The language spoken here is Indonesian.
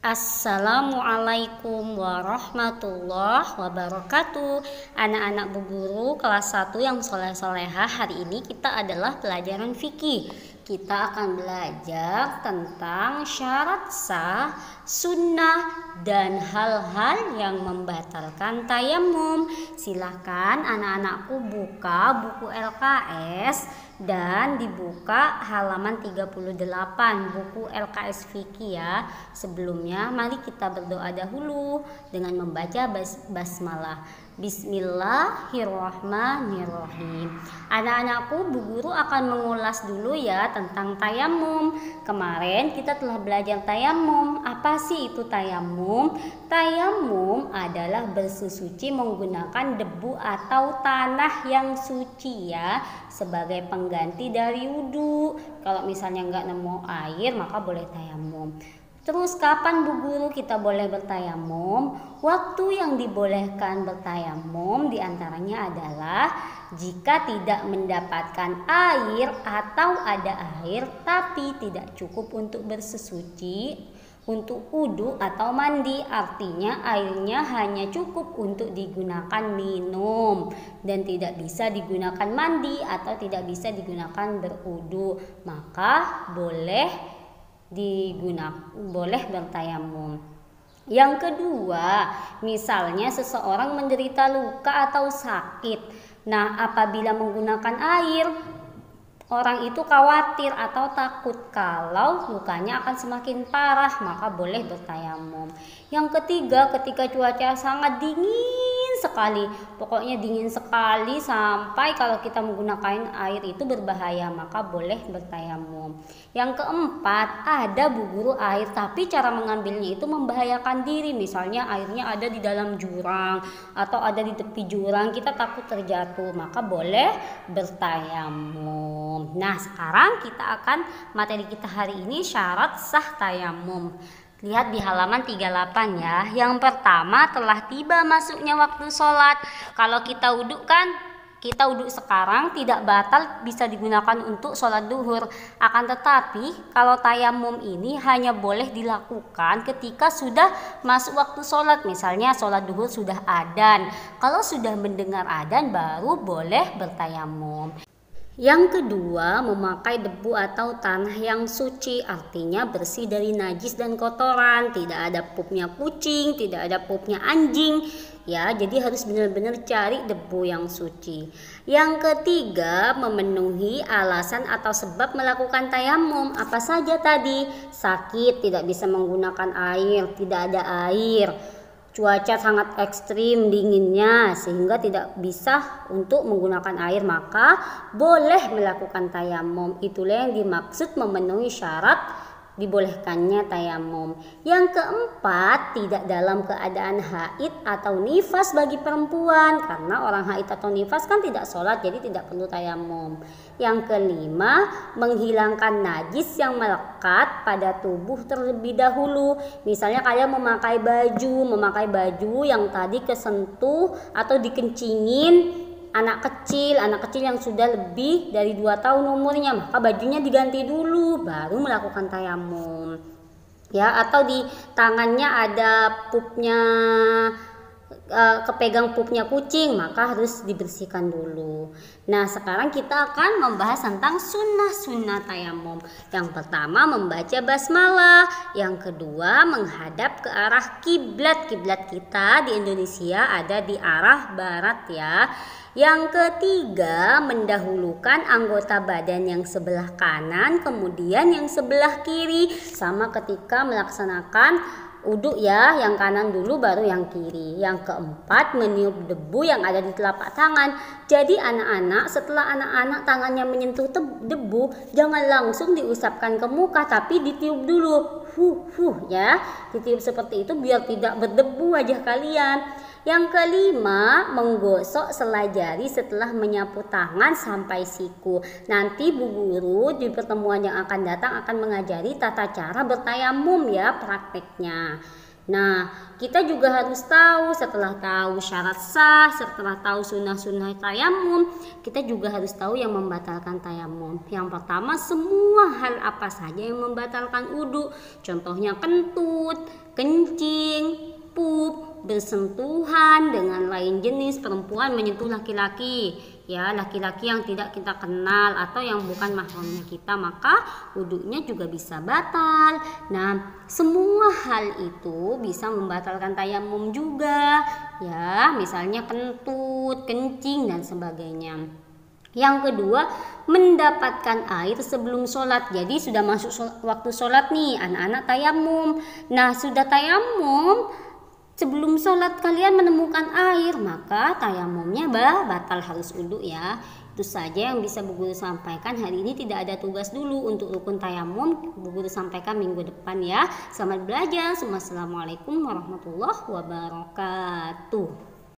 Assalamualaikum warahmatullahi wabarakatuh. Anak-anak Bu Guru kelas 1 yang soleh-solehah, hari ini kita adalah pelajaran fikih. Kita akan belajar tentang syarat sah, sunnah, dan hal-hal yang membatalkan tayamum. Silahkan anak-anakku buka buku LKS dan dibuka halaman 38 buku LKS Fikih ya. Sebelumnya mari kita berdoa dahulu dengan membaca basmalah. Bismillahirrahmanirrahim. Anak-anakku, Bu Guru akan mengulas dulu ya tentang tayamum. Kemarin kita telah belajar tayamum. Apa sih itu tayamum? Tayamum adalah bersuci menggunakan debu atau tanah yang suci ya, sebagai pengganti dari wudhu. Kalau misalnya nggak nemu air maka boleh tayamum. Terus kapan Bu Guru kita boleh bertayamum? Waktu yang dibolehkan bertayamum diantaranya adalah jika tidak mendapatkan air atau ada air tapi tidak cukup untuk bersesuci, untuk wudhu atau mandi. Artinya airnya hanya cukup untuk digunakan minum dan tidak bisa digunakan mandi atau tidak bisa digunakan berwudhu, maka boleh bertayamum. Yang kedua, misalnya seseorang menderita luka atau sakit. Nah, apabila menggunakan air, orang itu khawatir atau takut kalau lukanya akan semakin parah, maka boleh bertayamum. Yang ketiga, ketika cuaca sangat dingin sekali, pokoknya dingin sekali sampai kalau kita menggunakan air itu berbahaya, maka boleh bertayamum. Yang keempat, ada Bu Guru air tapi cara mengambilnya itu membahayakan diri. Misalnya airnya ada di dalam jurang atau ada di tepi jurang, kita takut terjatuh, maka boleh bertayamum. Nah, sekarang kita akan materi kita hari ini syarat sah tayamum. Lihat di halaman 38 ya. Yang pertama, telah tiba masuknya waktu sholat. Kalau kita wudhu kita wudhu sekarang tidak batal, bisa digunakan untuk sholat duhur. Akan tetapi kalau tayamum ini hanya boleh dilakukan ketika sudah masuk waktu sholat. Misalnya sholat duhur sudah adzan. Kalau sudah mendengar adzan baru boleh bertayamum. Yang kedua, memakai debu atau tanah yang suci, artinya bersih dari najis dan kotoran, tidak ada pupnya kucing, tidak ada pupnya anjing ya, jadi harus benar-benar cari debu yang suci. Yang ketiga, memenuhi alasan atau sebab melakukan tayamum. Apa saja tadi? Sakit, tidak bisa menggunakan air, tidak ada air, cuaca sangat ekstrim dinginnya sehingga tidak bisa untuk menggunakan air, maka boleh melakukan tayamum. Itulah yang dimaksud memenuhi syarat dibolehkannya tayamum. Yang keempat, tidak dalam keadaan haid atau nifas bagi perempuan, karena orang haid atau nifas kan tidak sholat, jadi tidak perlu tayamum. Yang kelima, menghilangkan najis yang melekat pada tubuh terlebih dahulu. Misalnya kalian memakai baju yang tadi kesentuh atau dikencingin anak kecil yang sudah lebih dari 2 tahun umurnya, maka bajunya diganti dulu baru melakukan tayamum ya. Atau di tangannya ada pupnya, kepegang pupnya kucing, maka harus dibersihkan dulu. Nah, sekarang kita akan membahas tentang sunnah tayamum. Yang pertama, membaca basmalah. Yang kedua, menghadap ke arah kiblat. Kiblat kita di Indonesia ada di arah barat ya. Yang ketiga, mendahulukan anggota badan yang sebelah kanan, kemudian yang sebelah kiri, sama ketika melaksanakan wudhu ya, yang kanan dulu baru yang kiri. Yang keempat, meniup debu yang ada di telapak tangan. Jadi anak-anak, setelah anak-anak tangannya menyentuh debu, jangan langsung diusapkan ke muka, tapi ditiup dulu. Ya, ditiup seperti itu biar tidak berdebu wajah kalian. Yang kelima, menggosok selai jari setelah menyapu tangan sampai siku. Nanti Bu Guru di pertemuan yang akan datang akan mengajari tata cara bertayamum ya, prakteknya. Nah, kita juga harus tahu, setelah tahu syarat sah, setelah tahu sunnah-sunnah tayamum, kita juga harus tahu yang membatalkan tayamum. Yang pertama, semua hal apa saja yang membatalkan wudhu. Contohnya kentut, kencing, pup, bersentuhan dengan lain jenis, perempuan menyentuh laki-laki, ya laki-laki yang tidak kita kenal atau yang bukan mahramnya kita, maka wudhunya juga bisa batal. Nah, semua hal itu bisa membatalkan tayamum juga, ya misalnya kentut, kencing dan sebagainya. Yang kedua, mendapatkan air sebelum sholat. Jadi sudah masuk waktu sholat nih, anak-anak tayamum. Nah, sudah tayamum, sebelum sholat kalian menemukan air, maka tayamumnya batal, harus wudhu ya. Itu saja yang bisa Bu Guru sampaikan. Hari ini tidak ada tugas dulu untuk rukun tayamum. Bu Guru sampaikan minggu depan ya. Selamat belajar. Assalamualaikum warahmatullahi wabarakatuh.